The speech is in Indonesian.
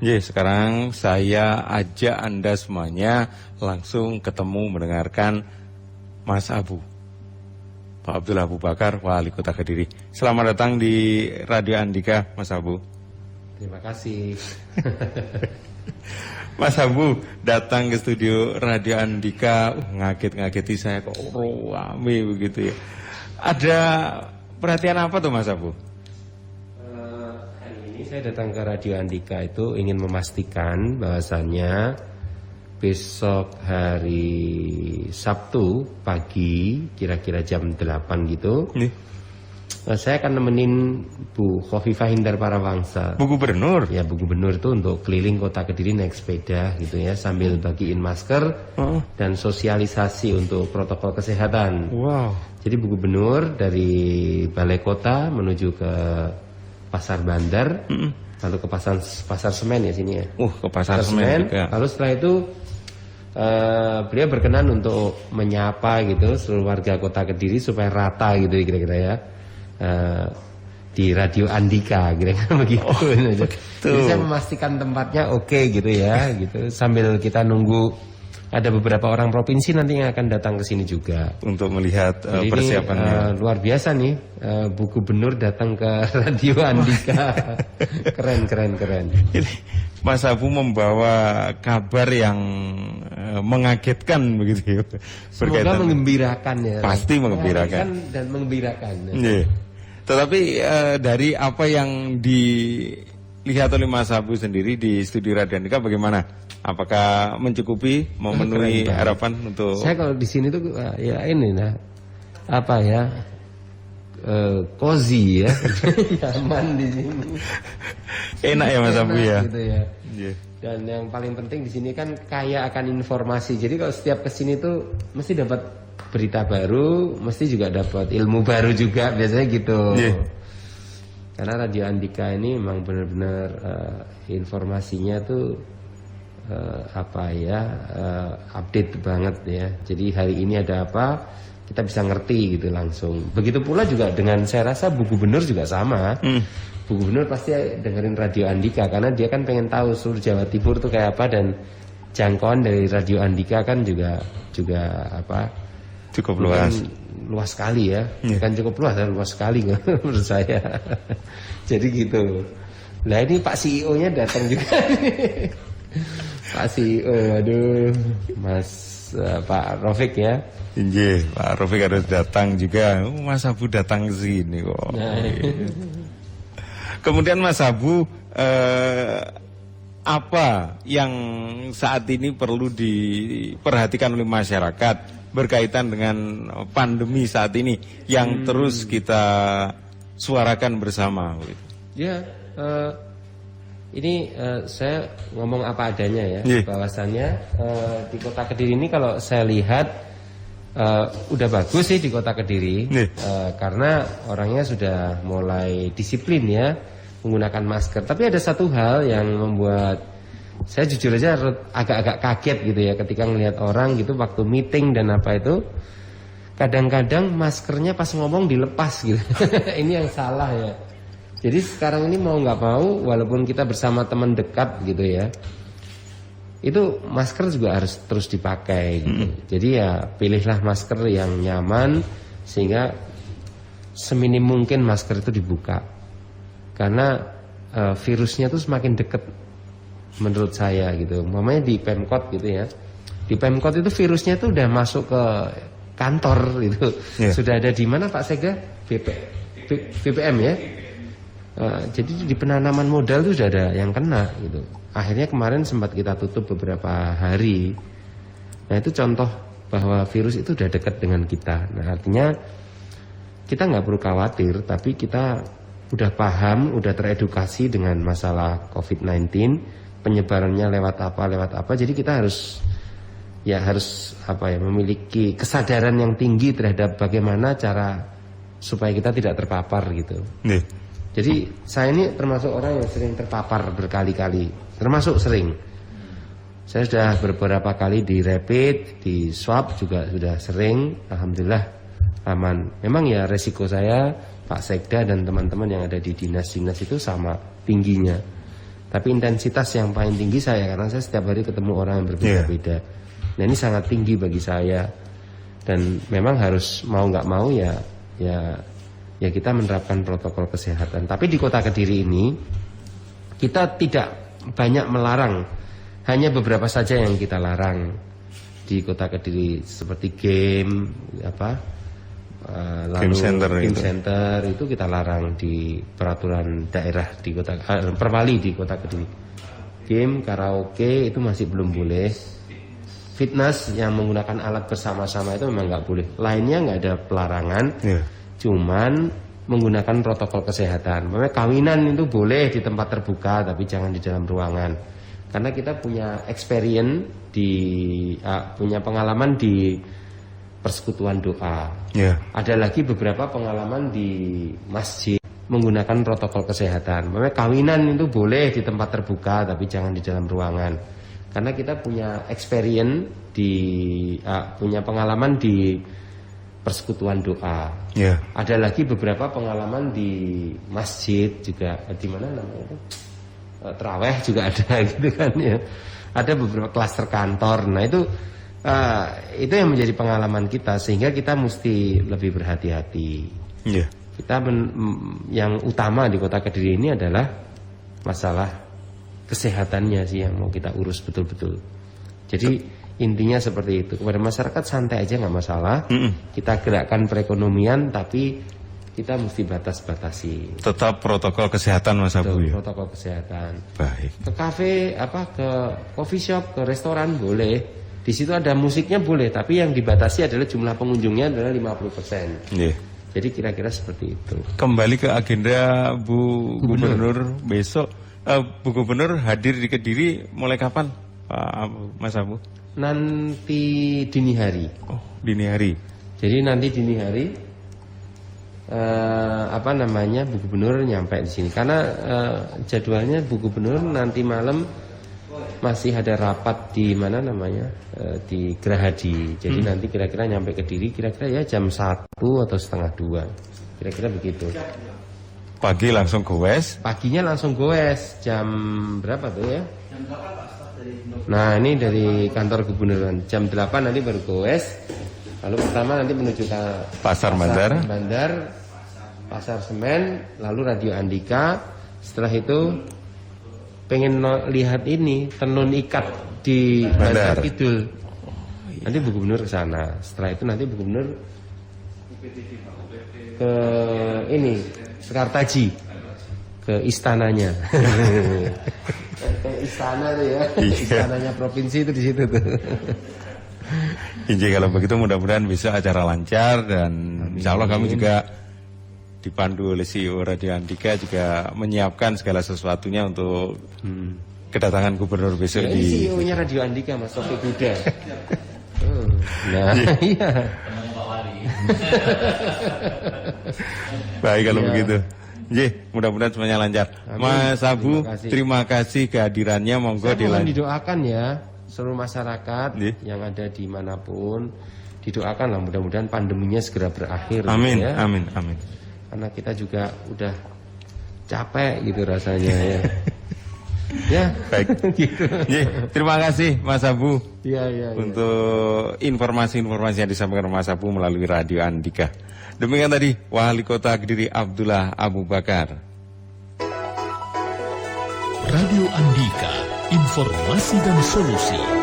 Sekarang saya ajak Anda semuanya langsung ketemu mendengarkan Mas Abu, Pak Abdul Abu Bakar, Wali Kota Kediri. Selamat datang di Radio Andika, Mas Abu. Terima kasih. Mas Abu datang ke studio Radio Andika, ngaget-ngageti saya kok rame begitu ya. Ada perhatian apa tuh Mas Abu? Hari ini saya datang ke Radio Andika itu ingin memastikan bahwasannya besok hari Sabtu pagi kira-kira jam 8 gitu. Saya akan nemenin Bu Khofifah Indar Parawangsa, Bu Gubernur. Ya, Bu Gubernur itu untuk keliling Kota Kediri naik sepeda gitu ya, sambil bagiin masker dan sosialisasi untuk protokol kesehatan. Wow. Jadi Bu Gubernur dari Balai Kota menuju ke Pasar Bandar, lalu ke pasar Semen ya sini ya. Ke pasar Semen juga. Lalu setelah itu beliau berkenan untuk menyapa gitu seluruh warga Kota Kediri supaya rata gitu kira-kira ya. Di Radio Andika kira-kira begitu. Jadi saya memastikan tempatnya oke gitu ya, gitu. Sambil kita nunggu ada beberapa orang provinsi nanti yang akan datang ke sini juga untuk melihat persiapannya. Luar biasa nih, Bu Gubernur datang ke Radio Andika. Keren. Ini Mas Abu membawa kabar yang mengagetkan begitu ya. Semoga mengembirakan ya. Pasti mengembirakan. Dan mengembirakan. Tetapi dari apa yang dilihat oleh Mas Abu sendiri di studio Radio Andika bagaimana? Apakah mencukupi, memenuhi harapan untuk? Saya kalau di sini tuh ya ini apa ya, cozy ya, nyaman di sini. Enak ya Mas Abu ya. Gitu ya. Dan yang paling penting di sini kan kaya akan informasi. Jadi kalau setiap kesini tuh mesti dapat berita baru, mesti juga dapat ilmu baru juga biasanya gitu. Karena Radio Andika ini memang benar-benar informasinya tuh update banget ya. Jadi hari ini ada apa kita bisa ngerti gitu langsung. Begitu pula juga dengan saya rasa Bu Gubernur juga sama. Bu Gubernur pasti dengerin Radio Andika karena dia kan pengen tahu seluruh Jawa Timur tuh kayak apa, dan jangkauan dari Radio Andika kan juga cukup luas sekali ya. Kan cukup luas sekali menurut saya. Jadi gitu. Nah ini Pak CEO-nya datang juga. Pak CEO, aduh, Pak Rofik ya. Pak Rofik harus datang juga. Mas Abu datang ke sini kok. Kemudian Mas Abu, apa yang saat ini perlu diperhatikan oleh masyarakat berkaitan dengan pandemi saat ini yang terus kita suarakan bersama? Ini saya ngomong apa adanya ya, bahwasannya di Kota Kediri ini kalau saya lihat udah bagus sih di Kota Kediri, karena orangnya sudah mulai disiplin ya menggunakan masker. Tapi ada satu hal yang membuat saya jujur aja agak-agak kaget gitu ya ketika ngelihat orang gitu waktu meeting dan apa itu, kadang-kadang maskernya pas ngomong dilepas gitu. Ini yang salah ya. Jadi sekarang ini mau nggak mau, walaupun kita bersama teman dekat gitu ya, itu masker juga harus terus dipakai gitu. Jadi ya pilihlah masker yang nyaman sehingga seminim mungkin masker itu dibuka. Karena virusnya tuh semakin dekat menurut saya gitu. Mamanya di Pemkot gitu ya. Di Pemkot itu virusnya tuh udah masuk ke kantor gitu. Sudah ada di mana Pak Sekda? BPM ya. Jadi di penanaman modal itu sudah ada yang kena gitu. Akhirnya kemarin sempat kita tutup beberapa hari. Nah itu contoh bahwa virus itu sudah dekat dengan kita. Nah artinya kita nggak perlu khawatir, tapi kita udah paham, udah teredukasi dengan masalah COVID-19, penyebarannya lewat apa. Jadi kita harus memiliki kesadaran yang tinggi terhadap bagaimana cara supaya kita tidak terpapar gitu. Jadi saya ini termasuk orang yang sering terpapar berkali-kali, termasuk sering. Saya sudah beberapa kali di rapid, di swab juga sudah sering, alhamdulillah aman. Memang ya resiko saya, Pak Sekda dan teman-teman yang ada di dinas-dinas itu sama tingginya. Tapi intensitas yang paling tinggi saya, karena saya setiap hari ketemu orang yang berbeda-beda. Nah ini sangat tinggi bagi saya. Dan memang harus mau nggak mau ya kita menerapkan protokol kesehatan. Tapi di Kota Kediri ini kita tidak banyak melarang, hanya beberapa saja yang kita larang di Kota Kediri, seperti game, lalu game center itu kita larang di peraturan daerah di Kota Perwali di Kota Kediri. Game, karaoke itu masih belum boleh. Fitness yang menggunakan alat bersama-sama itu memang nggak boleh. Lainnya nggak ada pelarangan, cuman menggunakan protokol kesehatan. Memang kawinan itu boleh di tempat terbuka, tapi jangan di dalam ruangan. Karena kita punya experience punya pengalaman di persekutuan doa. Ada lagi beberapa pengalaman di masjid menggunakan protokol kesehatan. Memang kawinan itu boleh di tempat terbuka, tapi jangan di dalam ruangan. Karena kita punya experience punya pengalaman di persekutuan doa. Ada lagi beberapa pengalaman di masjid juga, di mana namanya itu? Traweh juga ada gitu kan ya. Ada beberapa klaster kantor. Nah itu yang menjadi pengalaman kita, sehingga kita mesti lebih berhati-hati. Kita yang utama di Kota Kediri ini adalah masalah kesehatannya sih yang mau kita urus betul-betul. Jadi intinya seperti itu. Kepada masyarakat santai aja, nggak masalah. Kita gerakkan perekonomian, tapi kita mesti batas-batasi. Tetap protokol kesehatan, Mas Abu. Protokol kesehatan. Baik. Ke kafe, ke coffee shop, ke restoran boleh. Di situ ada musiknya boleh, tapi yang dibatasi adalah jumlah pengunjungnya adalah 50%. Jadi kira-kira seperti itu. Kembali ke agenda Bu Gubernur besok. Bu Gubernur hadir di Kediri mulai kapan, Pak Mas Abu? Nanti dini hari. Oh, dini hari. Jadi nanti dini hari Bu Gubernur nyampe di sini. Karena jadwalnya Bu Gubernur nanti malam masih ada rapat di mana namanya di Gerahadi. Jadi nanti kira-kira nyampe Kediri kira-kira ya jam 1 atau setengah 2. Kira-kira begitu. Pagi langsung goes? Paginya langsung goes. Jam berapa tuh ya? Jam 8 Pak. Nah ini dari kantor gubernuran. Jam 8 nanti baru goes. Lalu pertama nanti menuju ke Pasar Bandar, Pasar Semen, lalu Radio Andika. Setelah itu pengen lihat ini tenun ikat di Bandar Kidul. Nanti Bu Gubernur ke sana. Setelah itu nanti Bu Gubernur ke ini Sekartaji, ke istananya. Ke istana tuh ya. Istananya provinsi itu di situ tuh. Kalau begitu mudah-mudahan besok acara lancar, dan insya Allah kami juga dipandu oleh CEO Radio Andika juga menyiapkan segala sesuatunya untuk kedatangan gubernur besok di. CEO-nya Radio Andika, Mas Sofi Buda. Nah, iya. Baik kalau begitu. Mudah-mudahan semuanya lancar. Mas Abu, terima kasih kehadirannya. Monggo didoakan ya seluruh masyarakat yang ada dimanapun, didoakan lah mudah-mudahan pandeminya segera berakhir. Amin, ya. Amin. Karena kita juga udah capek gitu rasanya ya. Ya, baik. Gitu. Terima kasih Mas Abu. Untuk informasi-informasi yang disampaikan Mas Abu melalui Radio Andika. Demikian tadi Wali Kota Kediri Abdullah Abu Bakar. Radio Andika, informasi dan solusi.